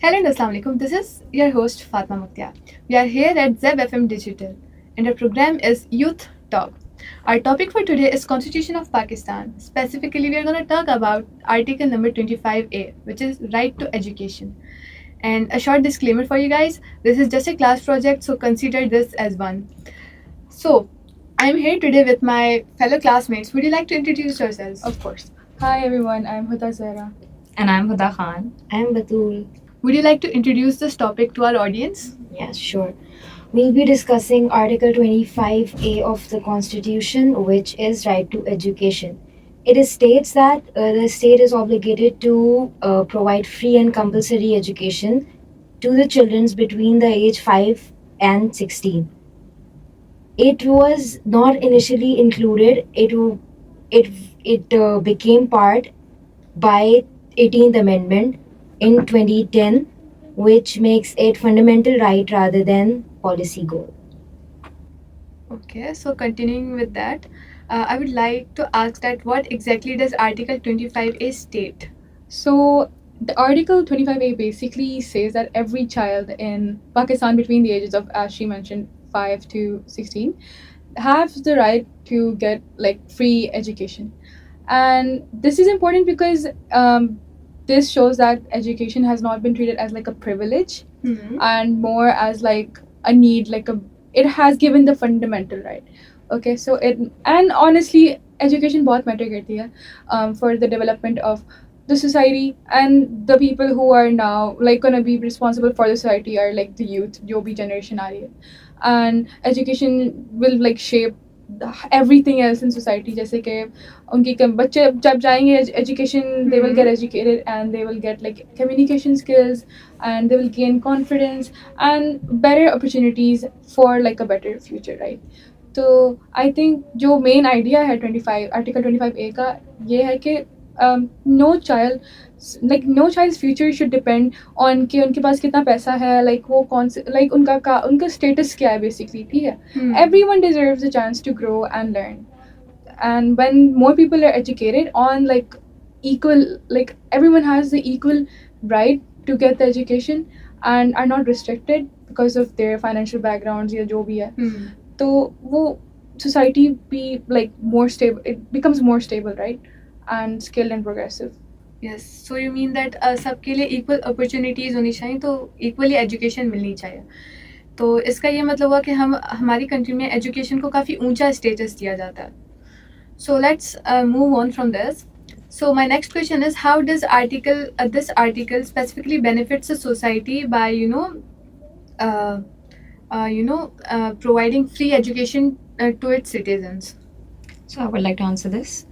Hello and Assalamu alaikum. This is your host Fatma Mukhtar. We are here at Zeb FM Digital and our program is Youth Talk. Our topic for today is Constitution of Pakistan. Specifically, we are going to talk about Article number 25A, which is Right to Education. And a short disclaimer for you guys, this is just a class project, so consider this as one. So, I am here today with my fellow classmates. Would you like to introduce yourselves? Of course. Hi everyone, I'm Huda Zahra. And I'm Huda Khan. I'm Batul. Would you like to introduce this topic to our audience? Yes, sure. We'll be discussing Article 25A of the Constitution, which is right to education. It states that the state is obligated to provide free and compulsory education to the children between the age 5 and 16. It was not initially included. It became part by 18th Amendment in 2010, which makes it fundamental right rather than policy goal. Okay, so continuing with that, I would like to ask that what exactly does Article 25A state? So, the Article 25A basically says that every child in Pakistan between the ages of, as she mentioned, 5 to 16, have the right to get like free education. And this is important because this shows that education has not been treated as like a privilege and more as like a need, it has given the fundamental right. Okay, so it, and honestly education बहुत matter करती है for the development of the society, and the people who are now like gonna be responsible for the society are like the youth, जो भी generation आ रही है, and education will like shape everything else in society. जैसे कि उनकी बच्चे जब जाएंगे education, they will get educated and they will get like communication skills and they will gain confidence and better opportunities for like a better future, right? तो I think जो main idea है 25 article 25A का ये है कि no child future should depend on कि उनके पास कितना पैसा है, लाइक वो कौन से लाइक उनका स्टेटस क्या है बेसिकली, ठीक है. Everyone deserves a chance to grow and learn, and when more people are educated on like equal, like everyone has the equal right to get the education and are not restricted because of their financial backgrounds या जो भी है, तो वो society be like more stable, it becomes more stable, right, and skilled and progressive. Yes, so you mean that सबके लिए equal opportunities होनी चाहिए, तो equally education मिलनी चाहिए. तो इसका ये मतलब हुआ कि हमारी कंट्री में एजुकेशन को काफ़ी ऊंचा स्टेटस दिया जाता है. So let's move on from this. So my next question is, how does this article specifically benefits the society by providing free education to its citizens? So I would like to answer this.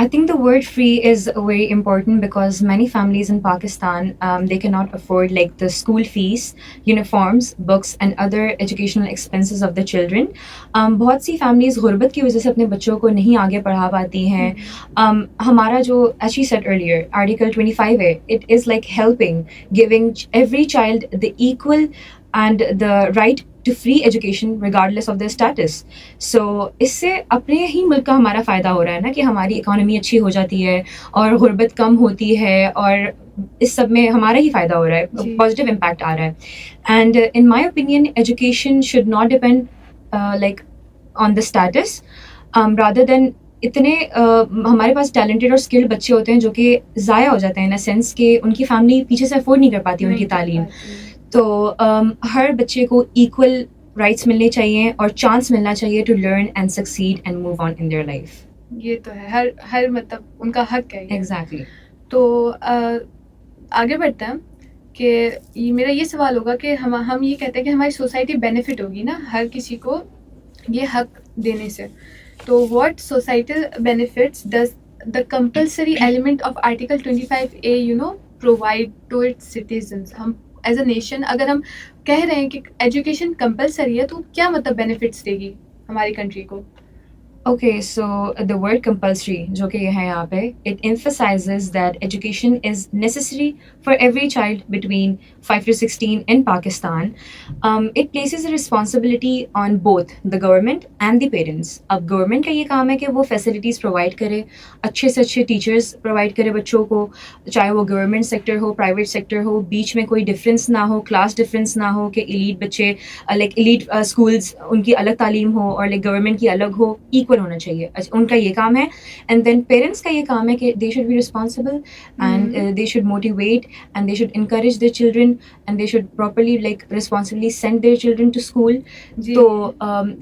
I think the word free is very important because many families in Pakistan, they cannot afford like the school fees, uniforms, books and other educational expenses of the children. बहुत सी families गुर्बत की वजह से अपने बच्चों को नहीं आगे पढ़ा पाती हैं. हमारा जो, as she said earlier, Article 25A, it is like helping, giving every child the equal and the right to free education regardless of their status. So इससे अपने ही मुल्क का हमारा फ़ायदा हो रहा है ना, कि हमारी इकोनॉमी अच्छी हो जाती है और गुर्बत कम होती है और इस सब में हमारा ही फ़ायदा हो रहा है, पॉजिटिव इम्पैक्ट आ रहा है. And in my opinion education should not depend like on the status, rather than इतने हमारे पास टैलेंटेड और स्किल्ड बच्चे होते हैं जो कि ज़ाया हो जाते हैं इन अ सेंस कि उनकी फैमिली पीछे से अफोर्ड नहीं कर पाती उनकी तालीम. तो हर बच्चे को इक्वल राइट्स मिलने चाहिए और चांस मिलना चाहिए to learn and succeed and move on in their life. ये तो है, हर मतलब उनका हक है. एग्जैक्टली. तो आगे बढ़ते हैं कि मेरा ये सवाल होगा कि हम ये कहते हैं कि हमारी सोसाइटी बेनिफिट होगी ना हर किसी को ये हक देने से. तो what societal benefits does the compulsory element of article 25A provide to its citizens? हम एज अ नेशन अगर हम कह रहे हैं कि एजुकेशन कंपलसरी है, तो क्या मतलब बेनिफिट्स देगी हमारी कंट्री को? Okay, so the word compulsory, जो कि है यहाँ पे, it emphasizes that education is necessary for every child between 5 to 16 in Pakistan. It places a responsibility on both the government and the parents. अब government का ये काम है कि वो फैसिलिटीज़ प्रोवाइड करे, अच्छे से अच्छे टीचर्स प्रोवाइड करे बच्चों को, चाहे वो गवर्नमेंट सेक्टर हो, प्राइवेट सेक्टर हो, बीच में कोई डिफरेंस ना हो, क्लास डिफरेंस ना हो कि एलीट बच्चे लाइक एलीट स्कूल्स उनकी अलग तालीम हो और लाइक गवर्नमेंट की अलग हो, इक्वल होना चाहिए। उनका ये काम है। एंड देन पेरेंट्स का ये काम है कि they should be responsible and they should motivate and they should encourage their children and they should properly like responsibly send their children to school. जी तो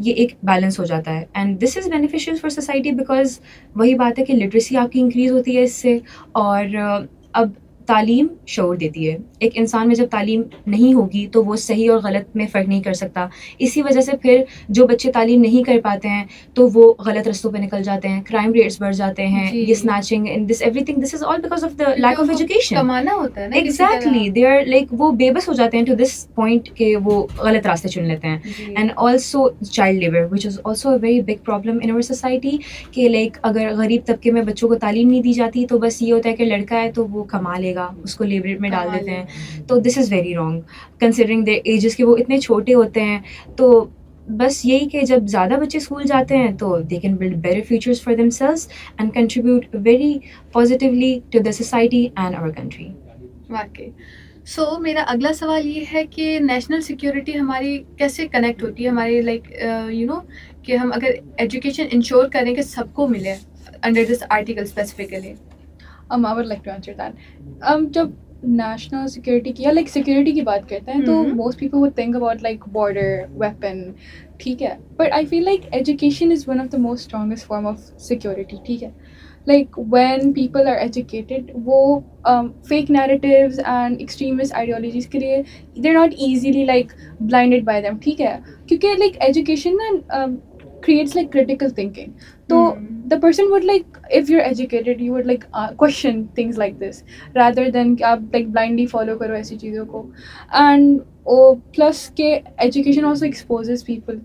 ये एक बैलेंस हो जाता है and this is beneficial for society because वही बात है कि लिटरेसी आपकी इंक्रीज़ होती है इससे। और अब तालीम शऊर देती है। एक इंसान में जब तालीम नहीं होगी तो वो सही और गलत में फ़र्क नहीं कर सकता। इसी वजह से फिर जो बच्चे तालीम नहीं कर पाते हैं तो वो गलत रस्तों पे निकल जाते हैं, क्राइम रेट्स बढ़ जाते हैं, जी। ये snatching and this everything, this is all because of the क्योंकि लैक ऑफ उनको एजुकेशन। कमाना होता है ना किसी एग्जैक्टली, दे आर लाइक वो बेबस हो जाते हैं टू दिस पॉइंट के वो गलत रास्ते चुन लेते हैं। तरह। And also child labour which is also a very big problem in our society कि लाइक अगर गरीब तबके में बच्चों को तालीम नहीं दी जाती तो बस ये होता है कि लड़का है तो वो कमा लेगा, उसको लेबर में डाल कमा देते हैं। तो this is very wrong considering there edges के वो इतने छोटे होते हैं। तो बस यही कि जब ज़्यादा बच्चे स्कूल जाते हैं तो they can build better futures for themselves and contribute very positively to the society and our country. वाकई। सो मेरा अगला सवाल ये है कि नेशनल सिक्योरिटी हमारी कैसे कनेक्ट होती है हमारी लाइक कि हम अगर एजुकेशन इंश्योर करें कि सबको मिले under this article specifically. I would like to answer that. जब national security की या like security की बात करते हैं तो most people would think about like border, weapon, ठीक है. But I feel like education is one of the most strongest form of security, ठीक है. Like when people are educated, वो fake narratives and extremist ideologies के लिए they're not easily like blinded by them, ठीक है. क्योंकि like education creates like critical thinking. So the person would like, if you're educated, you would like question things like this rather than कि आप like blindly follow करो ऐसी चीज़ों को. And plus के education also exposes people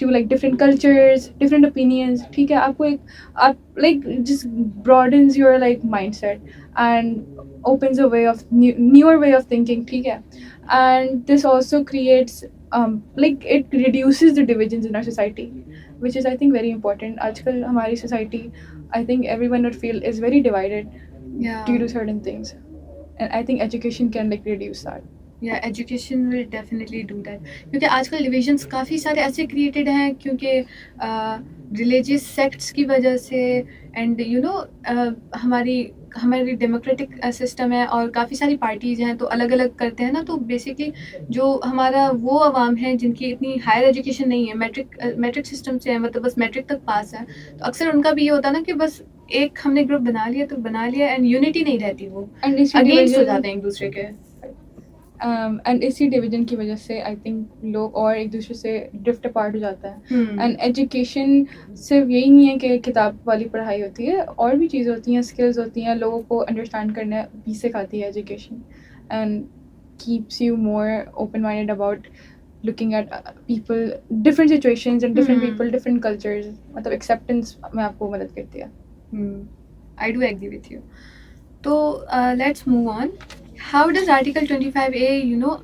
to like different cultures, different opinions. ठीक है, आपको एक आप like just broadens your like mindset and opens a way of newer way of thinking. ठीक है, and this also creates like it reduces the divisions in our society, which is I think very important. आजकल हमारी society, I think everyone would feel is very divided due to certain things, and I think education can like reduce that. या education will definitely do that क्योंकि आजकल divisions काफ़ी सारे ऐसे created हैं क्योंकि रिलीजियस सेक्ट्स की वजह से एंड हमारी डेमोक्रेटिक सिस्टम है और काफ़ी सारी पार्टीज़ हैं तो अलग अलग करते हैं ना। तो बेसिकली जो हमारा वो अवाम है जिनकी इतनी हायर एजुकेशन नहीं है, मैट्रिक सिस्टम से है, मतलब बस मैट्रिक तक पास है, तो अक्सर उनका भी ये होता है ना कि बस एक हमने ग्रुप बना लिया तो बना लिया एंड यूनिटी नहीं रहती, वो And इसी अगेंस्ट हो division- जाते हैं एक दूसरे के। and इसी डिवीजन की वजह से आई थिंक लोग और एक दूसरे से ड्रिफ्ट अपार्ट हो जाता है. एंड एजुकेशन सिर्फ यही नहीं है कि किताब वाली पढ़ाई होती है, और भी चीज़ें होती हैं, स्किल्स होती हैं, लोगों को अंडरस्टैंड करना भी सिखाती है education, and keeps you more open minded about looking at people, different situations and different people, different cultures. मतलब एक्सेप्टेंस में आपको मदद करती है. I do agree with you. So let's move on. How does Article 25A,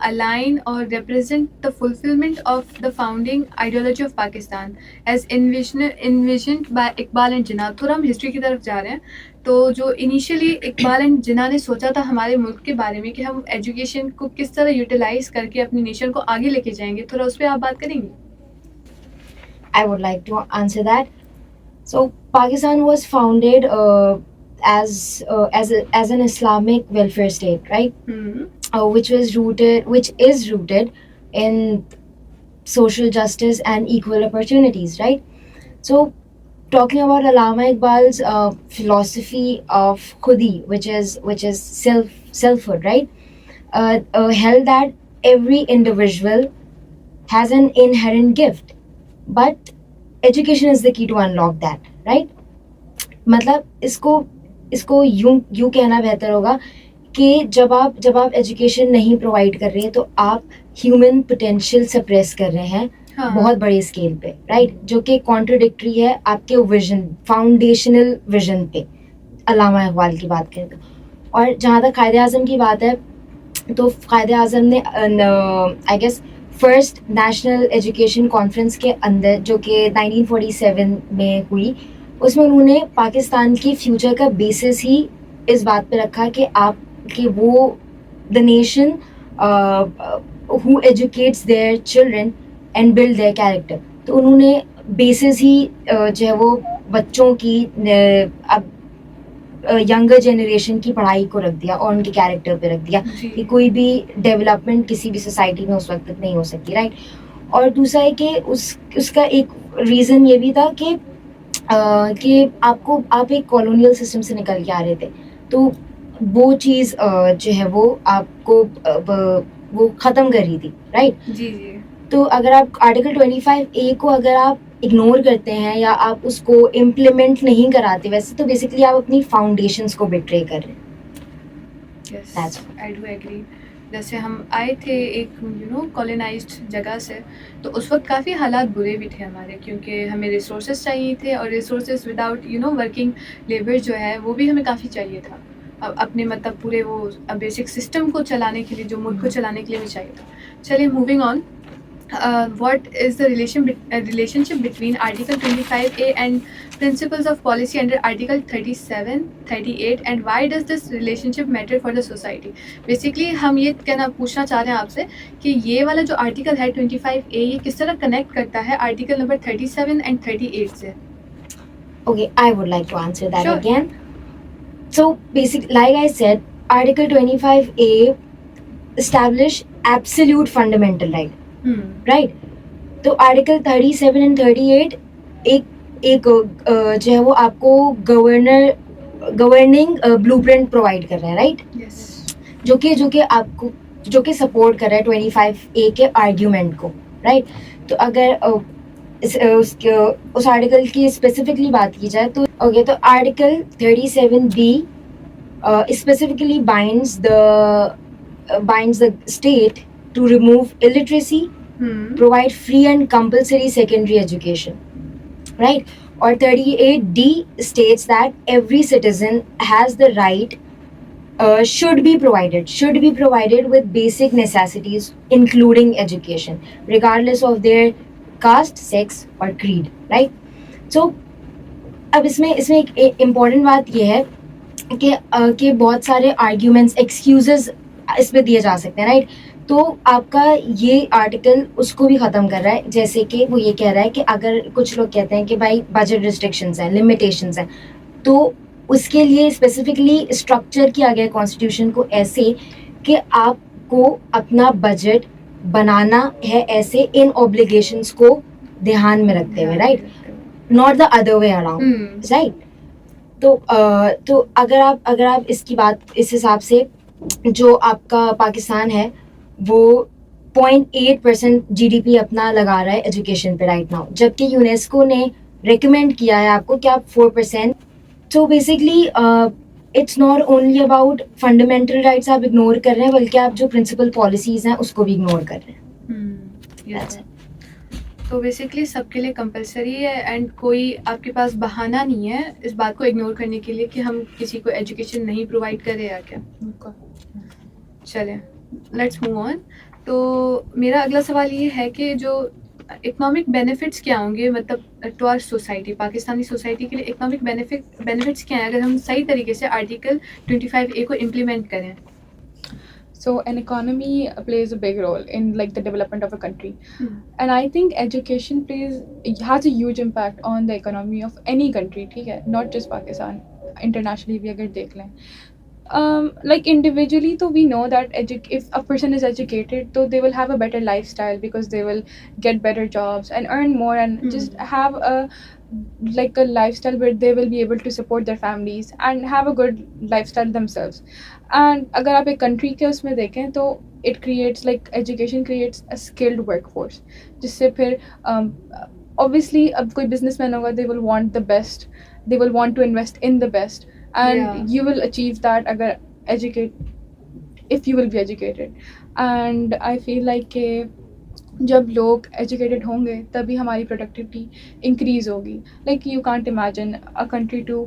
align or represent the fulfillment of the founding ideology of Pakistan as envisioned by Iqbal and Jinnah? थोड़ा हम history की तरफ जा रहे हैं. तो जो initially Iqbal and जिन्ना ने सोचा था हमारे मुल्क के बारे में कि हम एजुकेशन को किस तरह यूटिलाइज करके अपनी नेशन को आगे लेके जाएंगे, थोड़ा उस पर आप बात करेंगे? I would like to answer that. So Pakistan was founded as an Islamic welfare state, right? Which is rooted in social justice and equal opportunities, right? So talking about Allama Iqbal's philosophy of khudi, which is selfhood, right? Held that every individual has an inherent gift, but education is the key to unlock that, right? मतलब इसको यूं कहना बेहतर होगा कि जब आप education नहीं प्रोवाइड कर रहे हैं तो आप ह्यूमन पोटेंशियल सप्रेस कर रहे हैं हाँ बहुत बड़े स्केल पे, राइट, जो कि कॉन्ट्रोडिक्टरी है आपके विजन, फाउंडेशनल विजन पे, अल्लामा इकबाल की बात करें तो। और जहाँ तक कायदे आज़म की बात है, तो कायदे आज़म ने I guess first national education conference के अंदर, जो कि 1947 में हुई, उसमें उन्होंने पाकिस्तान की फ्यूचर का बेसिस ही इस बात पे रखा कि आप कि वो the nation who educates there children and build their character. तो उन्होंने बेसिस ही जो है वो बच्चों की अब यंगर जनरेशन की पढ़ाई को रख दिया और उनके कैरेक्टर पे रख दिया जी कि कोई भी डेवलपमेंट किसी भी सोसाइटी में उस वक्त तक नहीं हो सकती, राइट। और दूसरा है कि उसका एक रीज़न ये भी था कि आप एक कॉलोनियल सिस्टम से निकल के आ रहे थे, तो वो चीज़ जो है वो आपको वो ख़त्म कर रही थी, राइट। जी जी तो अगर आप आर्टिकल 25A को अगर आप इग्नोर करते हैं या आप उसको इम्प्लीमेंट नहीं कराते, वैसे तो बेसिकली आप अपनी फाउंडेशंस को बिट्रे कर रहे हैं। Yes That's I do agree. जैसे हम आए थे एक कॉलोनाइज्ड जगह से, तो उस वक्त काफ़ी हालात बुरे भी थे हमारे, क्योंकि हमें रिसोर्सेज चाहिए थे, और रिसोर्सेज विदाउट वर्किंग लेबर जो है वो भी हमें काफ़ी चाहिए था। अपने मतलब पूरे वो बेसिक सिस्टम को चलाने के लिए, जो मुल्क को चलाने के लिए भी चाहिए था। चलिए moving on, what is the relationship between Article 25A and principles of policy under Article 37, 38, and why does this relationship matter for the society? Basically हम ये कहना पूछना चाह रहे हैं आपसे कि ये वाला जो आर्टिकल है 25A, ये किस तरह कनेक्ट करता है आर्टिकल नंबर 37 एंड 38 से? Okay, I would like to answer that Sure. again. So basically, like I said, Article 25A establish absolute fundamental right, right. तो आर्टिकल 37 एंड 38 एक जो है वो आपको गवर्निंग ब्लूप्रिंट प्रोवाइड कर रहा है, राइट, यस जो कि आपको जो कि सपोर्ट कर रहा है 25A के आर्ग्यूमेंट को, राइट। तो अगर उस आर्टिकल की स्पेसिफिकली बात की जाए तो ओके, तो article 37B specifically binds the state to remove illiteracy, provide free and compulsory secondary education, right? Or 38D states that every citizen has the right, should be provided with basic necessities including education, regardless of their caste, sex or creed, right? So अब इसमें एक important बात यह है कि बहुत सारे arguments, excuses इस पे दिए जा सकते हैं, राइट। तो आपका ये आर्टिकल उसको भी ख़त्म कर रहा है, जैसे कि वो ये कह रहा है कि अगर कुछ लोग कहते हैं कि भाई बजट रिस्ट्रिक्शंस हैं, लिमिटेशंस हैं, तो उसके लिए स्पेसिफिकली स्ट्रक्चर किया गया कॉन्स्टिट्यूशन को ऐसे कि आपको अपना बजट बनाना है ऐसे इन ऑब्लिगेशंस को ध्यान में रखते हुए, right, not the other way around, right. तो अगर आप इसकी बात इस हिसाब से, जो आपका पाकिस्तान है वो 0.8% GDP अपना लगा रहा है एजुकेशन पे राइट नाउ, जबकि यूनेस्को ने रिकमेंड किया है आपको कि आप 4%। तो basically it's not only about fundamental rights आप इग्नोर कर रहे हैं, बल्कि आप जो प्रिंसिपल पॉलिसीज हैं उसको भी इग्नोर कर रहे हैं। यस। तो बेसिकली सबके लिए कंपलसरी है, एंड कोई आपके पास बहाना नहीं है इस बात को इग्नोर करने के लिए कि हम किसी को एजुकेशन नहीं प्रोवाइड कर रहे या क्या। चलें, लेट्स मूव ऑन। तो मेरा अगला सवाल ये है कि जो इकोनॉमिक बेनिफिट्स क्या होंगे, मतलब to our society, Pakistani society के लिए इकोनॉमिक बेनिफिट्स क्या हैं अगर हम सही तरीके से आर्टिकल 25A को इम्प्लीमेंट करें? So an economy plays a big role in like the development of a country, and I think education has a huge impact on the economy of any country, ठीक है, not just Pakistan, internationally भी अगर देख लें, like individually, so we know that if a person is educated, so they will have a better lifestyle because they will get better jobs and earn more and just have a lifestyle where they will be able to support their families and have a good lifestyle themselves. And अगर आप एक country के उसमें देखें तो it creates education creates a skilled workforce, जिससे फिर obviously अब कोई businessman होगा, they will want the best, they will want to invest in the best, and you will achieve that agar if you will be educated. And I feel like जब लोग educated होंगे तभी हमारी productivity increase होगी. Like you can't imagine a country to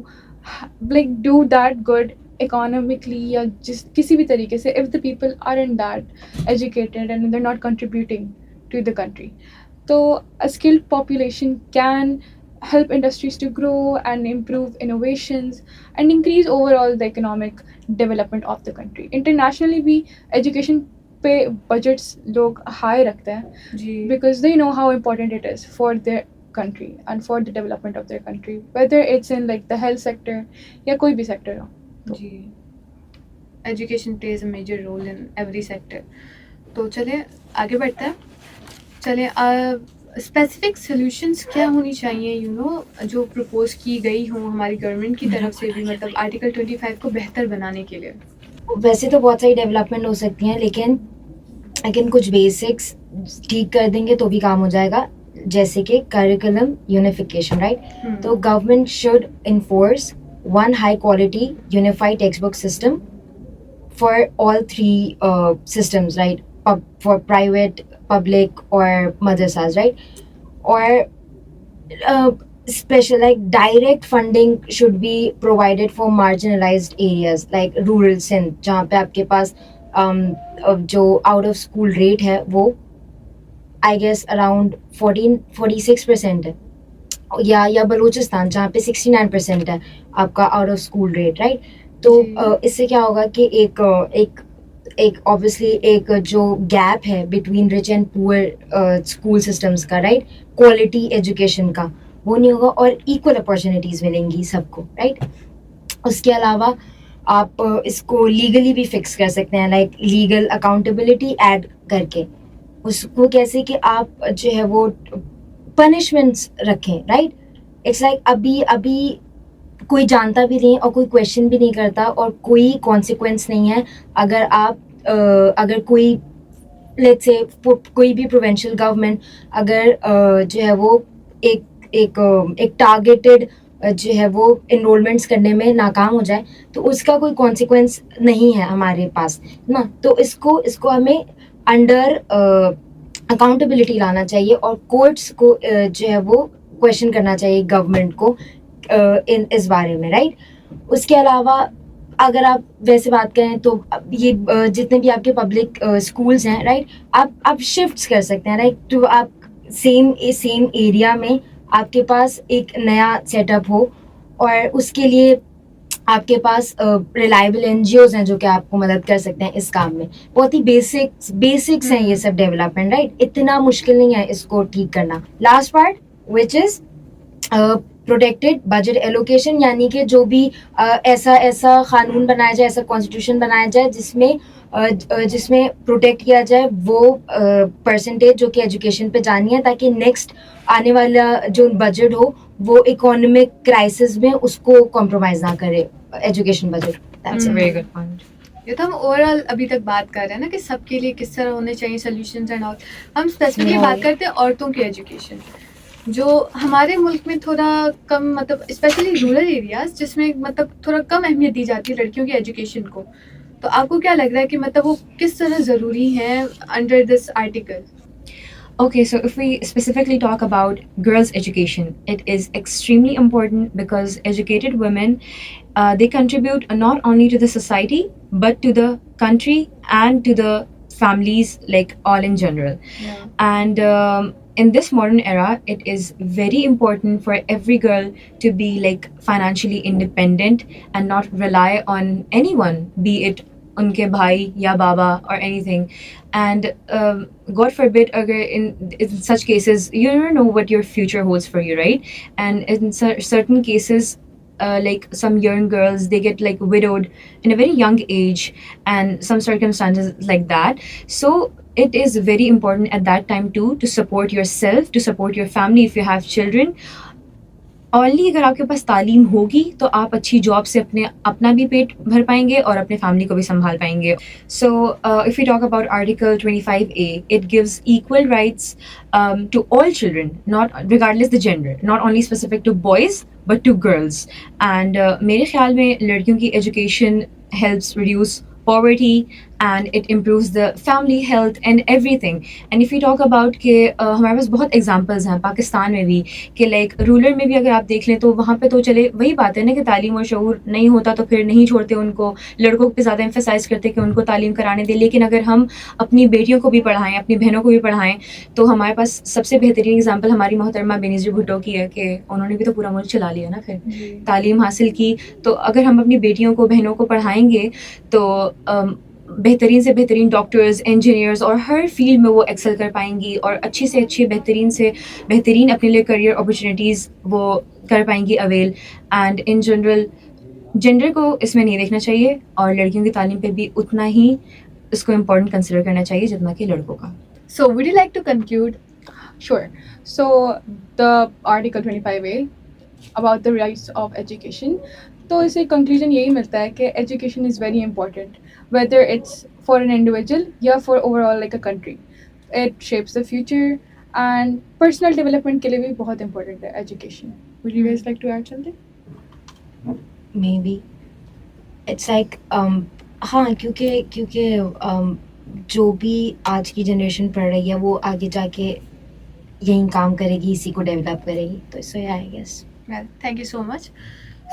like do that good economically या जिस किसी भी तरीके से if the people are in that educated and they are not contributing to the country. So a skilled population can help industries to grow and improve innovations and increase overall the economic development of the country. Internationally भी education पे budgets लोग high रखते हैं जी because they know how important it is for their country and for the development of their country, whether it's in like the health sector या कोई भी sector हो. जी education plays a major role in every sector. तो चलिए आगे बढ़ते हैं. चलिए स्पेसिफिक सॉल्यूशंस क्या होनी चाहिए जो प्रपोज की गई हों हमारी गवर्नमेंट की तरफ से भी, मतलब आर्टिकल 25 को बेहतर बनाने के लिए. वैसे तो बहुत सारी डेवलपमेंट हो सकती हैं, लेकिन कुछ बेसिक्स ठीक कर देंगे तो भी काम हो जाएगा, जैसे कि करिकुलम यूनिफिकेशन, राइट. तो government should enforce one high quality unified textbook system for all three systems, right? For private, public, or madrasas, right? Or special, like direct funding should be provided for marginalized areas like rural Sindh, जहाँ पे आपके पास जो out of school rate है वो I guess around 46% है, या बलूचिस्तान जहाँ पे 69% है आपका out of school rate, right. तो इससे क्या होगा कि एक ऑब्वियसली एक जो गैप है between rich and poor school systems का, राइट, क्वालिटी एजुकेशन का, वो नहीं होगा और इक्वल अपॉर्चुनिटीज़ मिलेंगी सबको, राइट. उसके अलावा आप इसको लीगली भी फिक्स कर सकते हैं, लाइक लीगल अकाउंटेबिलिटी ऐड करके. उसको कैसे कि आप जो है वो पनिशमेंट्स रखें, राइट. इट्स लाइक अभी कोई जानता भी नहीं और कोई क्वेश्चन भी नहीं करता और कोई कॉन्सिक्वेंस नहीं है अगर कोई लेट्स से कोई भी प्रोविंशियल गवर्नमेंट अगर जो है वो एक टारगेटेड जो है वो इनरोलमेंट्स करने में नाकाम हो जाए तो उसका कोई कॉन्सिक्वेंस नहीं है हमारे पास ना. तो इसको हमें अंडर अकाउंटेबिलिटी लाना चाहिए और कोर्ट्स को जो है वो क्वेश्चन करना चाहिए गवर्नमेंट को इस बारे में, राइट. उसके अलावा अगर आप वैसे बात करें तो ये जितने भी आपके पब्लिक स्कूल्स हैं, राइट, आप शिफ्ट्स कर सकते हैं, राइट. तो आप सेम एरिया में आपके पास एक नया सेटअप हो और उसके लिए आपके पास रिलायबल एनजीओज हैं जो कि आपको मदद कर सकते हैं इस काम में. बहुत ही बेसिक्स हैं ये सब डेवलपमेंट, राइट. इतना मुश्किल नहीं है इसको ठीक करना. Last part which is protected budget allocation, यानी कि जो भी ऐसा कानून बनाया जाए, ऐसा कॉन्स्टिट्यूशन बनाया जाए जिसमें प्रोटेक्ट किया जाए वो परसेंटेज जो कि एजुकेशन पे जानी है, ताकि नेक्स्ट आने वाला जो बजट हो वो इकोनॉमिक क्राइसिस में उसको कॉम्प्रोमाइज ना करे education budget. That's a very good point. ये तो हम ओवरऑल अभी तक बात कर रहे हैं ना कि सबके लिए किस तरह होने चाहिए सॉल्यूशंस एंड ऑल. हम स्पेसिफिकली बात करते हैं औरतों की एजुकेशन, जो हमारे मुल्क में थोड़ा कम, मतलब स्पेशली रूरल एरियाज जिसमें मतलब थोड़ा कम अहमियत दी जाती है लड़कियों की एजुकेशन को. तो आपको क्या लग रहा है कि मतलब वो किस तरह ज़रूरी है under this article? Okay, so if we specifically talk about girls' education, it is extremely important because educated women, they contribute not only to the society but to the country and to the families, like all in general. Yeah. And in this modern era, it is very important for every girl to be like financially independent and not rely on anyone, be it उनके भाई या बाबा or anything. And God forbid अगर in such cases you never know what your future holds for you, right? And in certain cases like some young girls, they get like widowed in a very young age and some circumstances like that. So it is very important at that time too to support yourself, to support your family if you have children. Only अगर आपके पास तालीम होगी तो आप अच्छी job से अपना भी पेट भर पाएंगे और अपने फैमिली को भी संभाल पाएंगे. So if you talk about article 25A, it gives equal rights to all children, not regardless the gender, not only specific to boys but to girls. And मेरे ख्याल में लड़कियों की education helps reduce poverty and it improves the family health and everything. And if we talk about कि हमारे पास बहुत examples हैं पाकिस्तान में भी कि लाइक रूरल में भी अगर आप देख लें तो वहाँ पे तो चले वही बात है ना कि तालीम और शऊर नहीं होता तो फिर नहीं छोड़ते उनको, लड़कों पे ज़्यादा एम्फेसाइज करते कि उनको तालीम कराने दें। लेकिन अगर हम अपनी बेटियों को भी पढ़ाएं, अपनी बहनों को भी पढ़ाएं, तो हमारे पास सबसे बेहतरीन एग्जाम्पल हमारी मोहतरमा बेनज़ीर भुट्टो की है कि उन्होंने भी तो पूरा मुल्क चला लिया ना फिर तालीम हासिल की। तो अगर हम अपनी बेटियों को बहनों को पढ़ाएंगे तो बेहतरीन से बेहतरीन डॉक्टर्स, इंजीनियर्स और हर फील्ड में वो एक्सेल कर पाएंगी और अच्छी से अच्छी बेहतरीन से बेहतरीन अपने लिए करियर अपॉर्चुनिटीज़ वो कर पाएंगी avail. And in general gender को इसमें नहीं देखना चाहिए और लड़कियों की तालीम पे भी उतना ही इसको इम्पोर्टेंट कंसिडर करना चाहिए जितना कि लड़कों का। So, would you like to conclude? Sure. So the Article 25A about the rights of education. तो इसे conclusion यही मिलता है कि education is very important, whether it's for an individual या for overall like a country. It shapes the future and personal development के लिए भी बहुत important है education. Would you guys like to add something? maybe it's like हाँ क्योंकि जो भी आज की जनरेशन पढ़ रही है वो आगे जाके यही काम करेगी, इसी को डेवलप करेगी, तो सो या I guess. Well, thank you so much.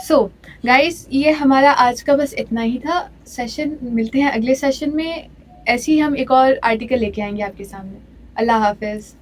So, guys, ये हमारा आज का बस इतना ही था सेशन। मिलते हैं अगले सेशन में, ऐसे ही हम एक और आर्टिकल लेके आएंगे आपके सामने। अल्लाह हाफिज़।